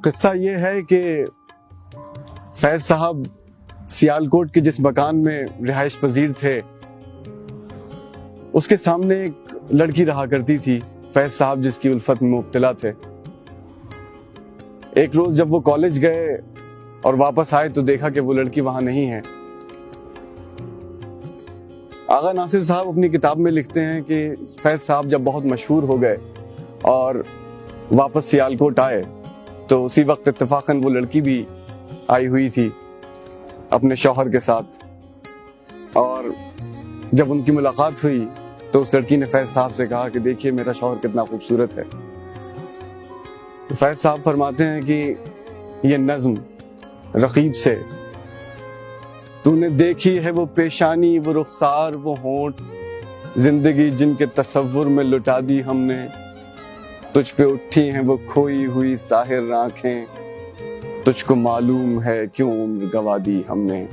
قصہ یہ ہے کہ فیض صاحب سیالکوٹ کے جس مکان میں رہائش پذیر تھے اس کے سامنے ایک لڑکی رہا کرتی تھی، فیض صاحب جس کی الفت میں مبتلا تھے۔ ایک روز جب وہ کالج گئے اور واپس آئے تو دیکھا کہ وہ لڑکی وہاں نہیں ہے۔ آغا ناصر صاحب اپنی کتاب میں لکھتے ہیں کہ فیض صاحب جب بہت مشہور ہو گئے اور واپس سیالکوٹ آئے تو اسی وقت اتفاقاً وہ لڑکی بھی آئی ہوئی تھی اپنے شوہر کے ساتھ، اور جب ان کی ملاقات ہوئی تو اس لڑکی نے فیض صاحب سے کہا کہ دیکھیے میرا شوہر کتنا خوبصورت ہے۔ تو فیض صاحب فرماتے ہیں کہ یہ نظم رقیب سے، تو نے دیکھی ہے وہ پیشانی، وہ رخسار، وہ ہونٹ، زندگی جن کے تصور میں لٹا دی ہم نے، تجھ پہ اٹھی ہیں وہ کھوئی ہوئی ساحر آنکھیں، تجھ کو معلوم ہے کیوں عمر گوا دی ہم نے۔